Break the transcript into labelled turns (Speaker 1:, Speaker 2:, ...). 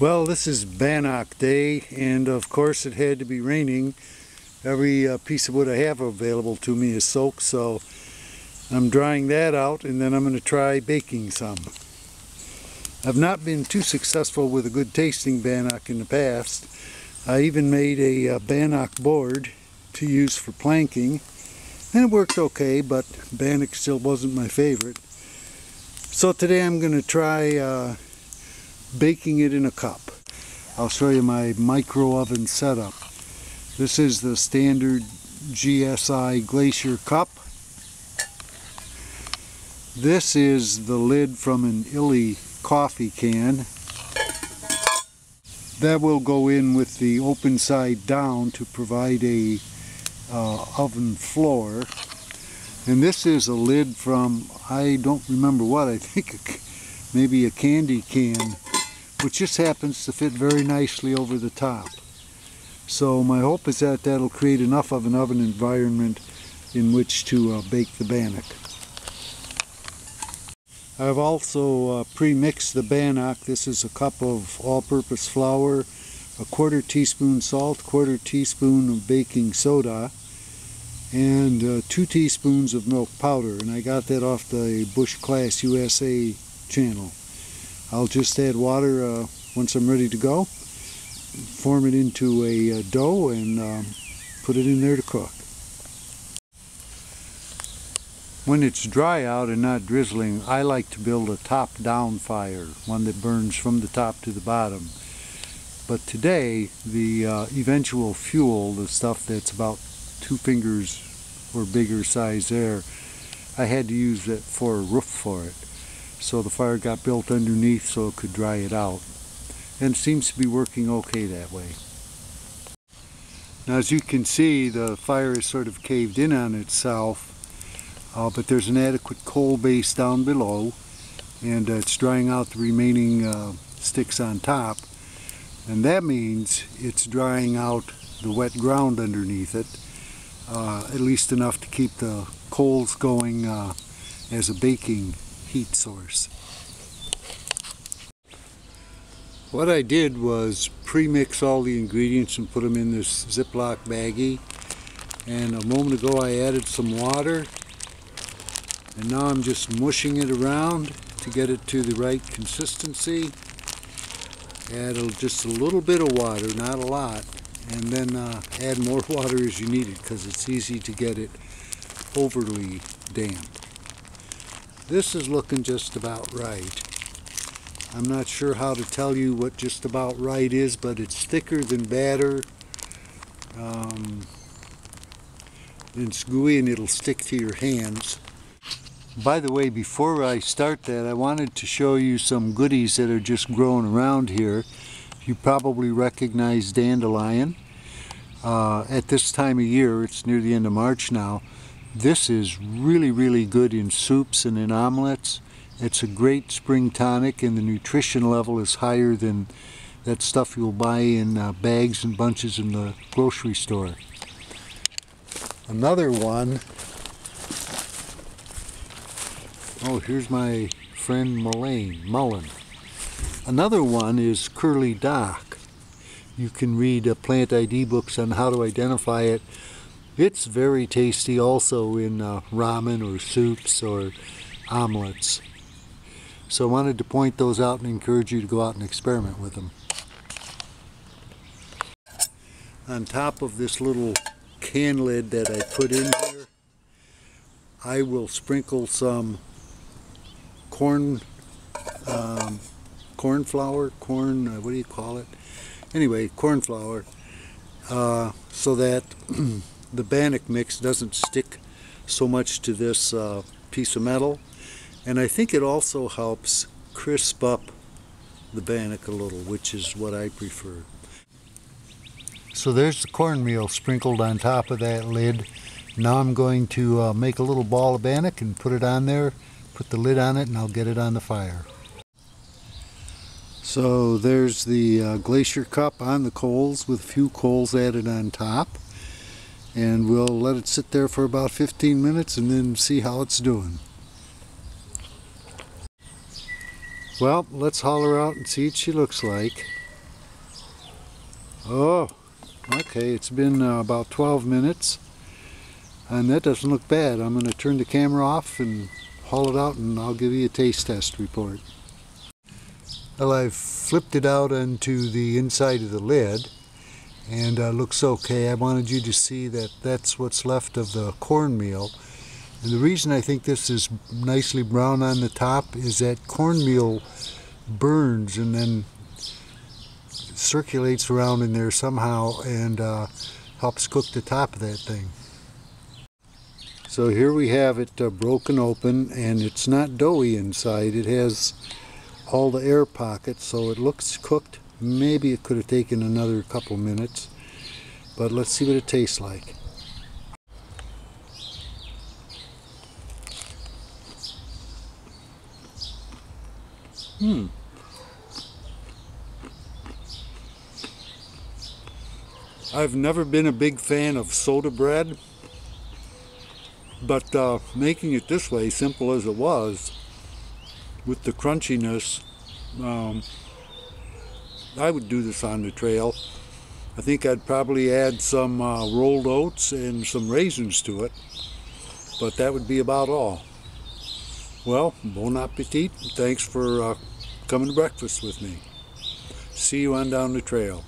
Speaker 1: Well, this is bannock day, and of course it had to be raining. Every piece of wood I have available to me is soaked, so I'm drying that out, and then I'm going to try baking some. I've not been too successful with a good tasting bannock in the past. I even made a bannock board to use for planking, and it worked okay, but bannock still wasn't my favorite. So today I'm going to try baking it in a cup. I'll show you my micro oven setup. This is the standard GSI Glacier cup. This is the lid from an Illy coffee can. That will go in with the open side down to provide a oven floor. And this is a lid from, I don't remember what, I think maybe a candy can, which just happens to fit very nicely over the top. So my hope is that that'll create enough of an oven environment in which to bake the bannock. I've also pre-mixed the bannock. This is a cup of all-purpose flour, a 1/4 teaspoon salt, 1/4 teaspoon of baking soda, and 2 teaspoons of milk powder. And I got that off the Bush Class USA channel. I'll just add water once I'm ready to go, form it into a dough, and put it in there to cook. When it's dry out and not drizzling, I like to build a top-down fire, one that burns from the top to the bottom. But today, the eventual fuel, the stuff that's about 2 fingers or bigger size there, I had to use that for a roof for it. So the fire got built underneath so it could dry it out. And it seems to be working okay that way. Now, as you can see, the fire is sort of caved in on itself, but there's an adequate coal base down below, and it's drying out the remaining sticks on top. And that means it's drying out the wet ground underneath it, at least enough to keep the coals going as a baking heat source. What I did was pre-mix all the ingredients and put them in this Ziploc baggie, and a moment ago I added some water, and now I'm just mushing it around to get it to the right consistency. Add just a little bit of water, not a lot, and then add more water as you need it, because it's easy to get it overly damp. This is looking just about right. I'm not sure how to tell you what just about right is, but it's thicker than batter. It's gooey and it'll stick to your hands. By the way, before I start that, I wanted to show you some goodies that are just growing around here. You probably recognize dandelion. At this time of year, it's near the end of March now, this is really good in soups and in omelets. It's a great spring tonic, and the nutrition level is higher than that stuff you'll buy in bags and bunches in the grocery store. Another one, oh, here's my friend Mullen. Another one is curly dock. You can read plant ID books on how to identify it. It's very tasty also in ramen or soups or omelets. So I wanted to point those out and encourage you to go out and experiment with them. On top of this little can lid that I put in here, I will sprinkle some corn flour, what do you call it? Anyway, corn flour, so that the bannock mix doesn't stick so much to this piece of metal. And I think it also helps crisp up the bannock a little, which is what I prefer. So there's the cornmeal sprinkled on top of that lid. Now I'm going to make a little ball of bannock and put it on there, put the lid on it, and I'll get it on the fire. So there's the glacier cup on the coals with a few coals added on top. And we'll let it sit there for about 15 minutes and then see how it's doing. Well, let's haul her out and see what she looks like. Oh, okay, it's been about 12 minutes and that doesn't look bad. I'm going to turn the camera off and haul it out and I'll give you a taste test report. Well, I've flipped it out onto the inside of the lid and looks okay. I wanted you to see that that's what's left of the cornmeal. And the reason I think this is nicely brown on the top is that cornmeal burns and then circulates around in there somehow and helps cook the top of that thing. So here we have it broken open, and it's not doughy inside. It has all the air pockets, so it looks cooked. Maybe it could have taken another couple minutes, but let's see what it tastes like. I've never been a big fan of soda bread, but making it this way, simple as it was, with the crunchiness, I would do this on the trail. I think I'd probably add some rolled oats and some raisins to it, but that would be about all. Well, bon appetit. Thanks for coming to breakfast with me. See you on down the trail.